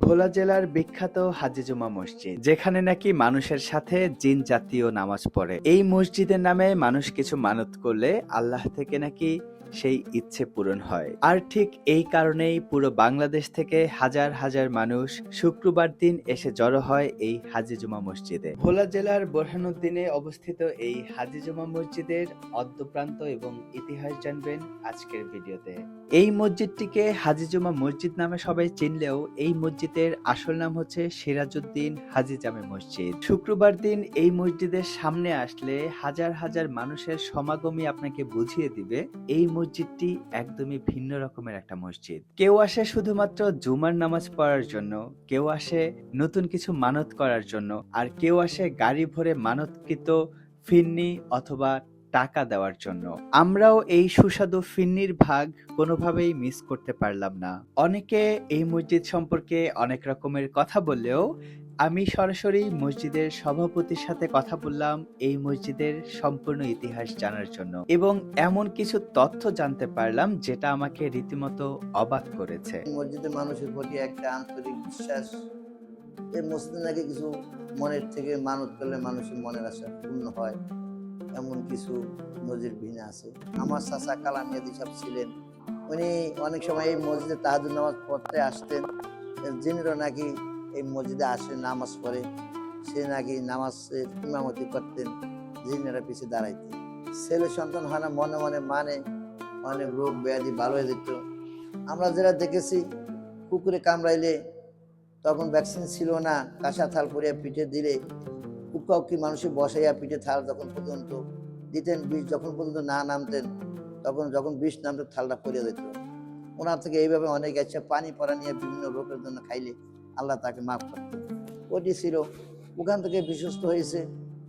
ভোলা জেলার বিখ্যাত হাজী জুমা মসজিদ, যেখানে নাকি মানুষের সাথে জিন জাতীয় নামাজ পড়ে। এই মসজিদের নামে মানুষ কিছু মানত করলে আল্লাহ থেকে নাকি সেই ইচ্ছে পূরণ হয়। আর ঠিক এই কারণেই পুরো বাংলাদেশ থেকে হাজার হাজার মানুষ শুক্রবার দিন এসে জড়ো হয় এই হাজী জুমা মসজিদে। ভোলা জেলার বোরহানুদ্দিনে অবস্থিত এই হাজী জুমা মসজিদের অদ্যপ্রান্ত এবং ইতিহাস জানবেন আজকের ভিডিওতে। এই মসজিদটিকে হাজী জুমা মসজিদ নামে সবাই চিনলেও এই মসজিদের আসল নাম হচ্ছে সিরাজউদ্দিন হাজী জামে মসজিদ। শুক্রবার দিন এই মসজিদের সামনে আসলে হাজার হাজার মানুষের সমাগমই আপনাকে বুঝিয়ে দিবে এই মসজিদটি একদমই ভিন্ন রকমের একটা মসজিদ। কেউ আসে শুধুমাত্র জুমার নামাজ পড়ার জন্য, কেউ আসে নতুন কিছু মানত করার জন্য, আর কেউ আসে গাড়ি ভরে মানতকৃত ফিরনি অথবা টাকা দেওয়ার জন্য। আমরাও এই সুস্বাদু ফিরনির ভাগ কোনোভাবেই মিস করতে পারলাম না। অনেকে এই মসজিদ সম্পর্কে অনেক রকমের কথা বললেও আমি সরাসরি মসজিদের সভাপতির সাথে কথা বললাম এই মসজিদের সম্পূর্ণ ইতিহাস জানার জন্য, এবং এমন কিছু তথ্য জানতে পারলাম যেটা আমাকে রীতিমতো অবাক করেছে। মসজিদের মানুষের প্রতি একটা আন্তরিক বিশ্বাস, এই মসজিদে নাকি কিছু মনের থেকে মানত করলে মানুষের মনের আশা পূর্ণ হয়, এমন কিছু নজির ভিন্ন আছে। আমার চাচা কালামিয়াদি সাহেব ছিলেন, উনি অনেক সময় এই মসজিদে তাহাজ্জুদ নামাজ পড়তে আসতেন। যিনিরা নাকি এই মসজিদে আসে নামাজ পড়ে, সে নাকি নামাজের ইমামতি করতেন, যিনিরা পিছিয়ে দাঁড়াইতেন। ছেলে সন্তান হয় না, মনে মনে মানে অনেক রোগ ব্যাধি ভালো হয়ে যেত। আমরা যারা দেখেছি কুকুরে কামড়াইলে তখন ভ্যাকসিন ছিল না, কাঁসা থাল পরিয়া পিঠে দিলে উকি মানুষের বসাইয়া পিঠে থাল যখন পর্যন্ত দিতেন, বিষ যখন পর্যন্ত না নামতেন, তখন যখন বিষ নামতেন থালটা পরিয়া যেত। ওনার থেকে এইভাবে অনেক আছে পানি পরা নিয়ে বিভিন্ন রোগের জন্য খাইলে আল্লাহ তাকে মাফ করতেন। ওটি ছিল ওখান থেকে বিশ্বস্ত হয়েছে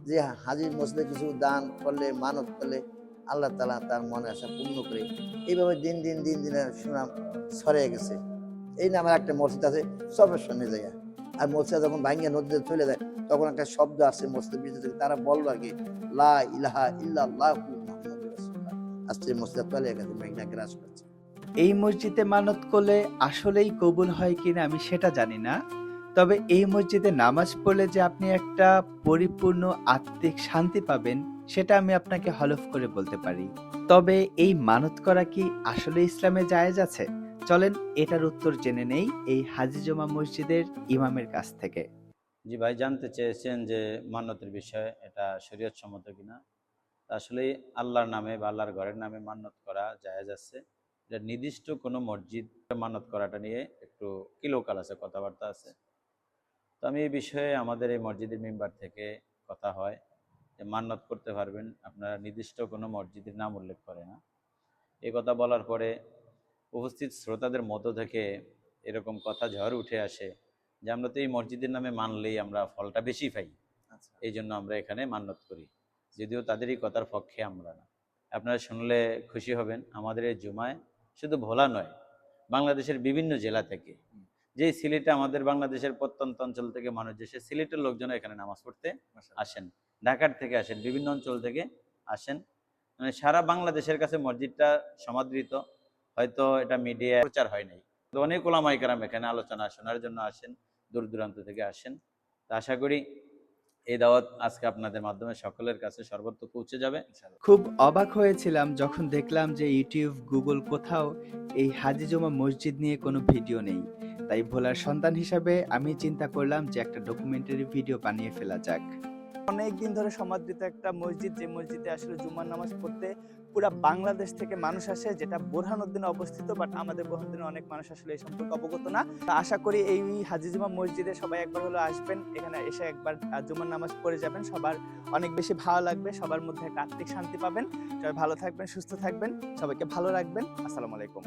যে হাজির মসজিদে কিছু দান করলে মানত করলে আল্লাহ তাআলা তার মনে আশা পূর্ণ করে। এইভাবে দিন দিন দিন দিনে সুনাম ছড়িয়ে গেছে। এই নামে একটা মসজিদ আছে সবের সঙ্গে যায়, আর মসজিদ যখন ভাঙ্গিয়া নদীতে চলে যায় তখন একটা শব্দ আসছে মসজিদের ভিতর থেকে, তারা বললো আর কি লা ইলাহা ইল্লাল্লাহু মুহাম্মাদুর রাসূলুল্লাহ। আজকে মসজিদ তলে গেছে, মেঘনা গ্রাস করছে। এই মসজিদে মানত করলে আসলেই কবুল হয় কিনা আমি সেটা জানি না, তবে এই মসজিদে নামাজ পড়লে যে আপনি একটা পরিপূর্ণ আত্মিক শান্তি পাবেন সেটা আমি আপনাকে হলফ করে বলতে পারি। তবে এই মানত করা কি আসলে ইসলামে জায়েজ আছে? চলেন এটার উত্তর জেনে নেই এই হাজী জুমা মসজিদের ইমামের কাছ থেকে। জি ভাই, জানতে চেয়েছেন যে মান্যতের বিষয়ে এটা শরীয়ত সম্মত কিনা। আসলে আল্লাহর নামে বা আল্লাহর ঘরের নামে মান্যত করা জায়েজ আছে। এটা নির্দিষ্ট কোনো মসজিদ মান্যত করাটা নিয়ে একটু কিলোকাল আছে, কথাবার্তা আছে। তো আমি এই বিষয়ে আমাদের এই মসজিদের মেম্বার থেকে কথা হয় যে মান্যত করতে পারবেন, আপনারা নির্দিষ্ট কোনো মসজিদের নাম উল্লেখ করে না। এই কথা বলার পরে উপস্থিত শ্রোতাদের মধ্য থেকে এরকম কথা ঝড় উঠে আসে যে আমরা তো এই মসজিদের নামে মানলেই আমরা ফলটা বেশি পাই, এই জন্য আমরা এখানে মান্যত করি, যদিও তাদের এই কথার পক্ষে আমরা না। আপনারা শুনলে খুশি হবেন, আমাদের এই জুমায় শুধু ভোলা নয়, বাংলাদেশের বিভিন্ন জেলা থেকে, যেই সিলেটে আমাদের বাংলাদেশের প্রত্যন্ত অঞ্চল থেকে মানুষ এসে, সিলেটের লোকজন এখানে নামাজ পড়তে আসেন, ঢাকার থেকে আসেন, বিভিন্ন অঞ্চল থেকে আসেন। মানে সারা বাংলাদেশের কাছে মসজিদটা সমাদৃত। হয়তো এটা মিডিয়ায় প্রচার হয় নাই, তো অনেক ওলামায়ে কেরাম এখানে আলোচনা শোনার জন্য আসেন, দূর দূরান্ত থেকে আসেন। তা আশা করি এই দাওয়াত আজকে আপনাদের মাধ্যমে সকলের কাছে সর্বত্র পৌঁছে যাবে। খুব অবাক হয়েছিলাম যখন দেখলাম যে ইউটিউব, গুগল কোথাও এই হাজী জুমা মসজিদ নিয়ে কোনো ভিডিও নেই। তাই ভোলার সন্তান হিসাবে আমি চিন্তা করলাম যে একটা ডকুমেন্টারি ভিডিও বানিয়ে ফেলা যাক। অনেকদিন ধরে সমাদৃত একটা মসজিদ, যে মসজিদে আসলে জুমার নামাজ পড়তে পুরা বাংলাদেশ থেকে মানুষ আসে, যেটা বোরহানুদ্দিনে অবস্থিত, বাট আমাদের বোরহানুদ্দিনে অনেক মানুষ আসলে এই সম্পর্কে অবগত না। আশা করি এই হাজী জুমা মসজিদে সবাই একবার হলো আসবেন, এখানে এসে একবার জুমার নামাজ পড়ে যাবেন, সবার অনেক বেশি ভালো লাগবে, সবার মধ্যে একটা আত্মিক শান্তি পাবেন। সবাই ভালো থাকবেন, সুস্থ থাকবেন, সবাইকে ভালো রাখবেন। আসসালামু আলাইকুম।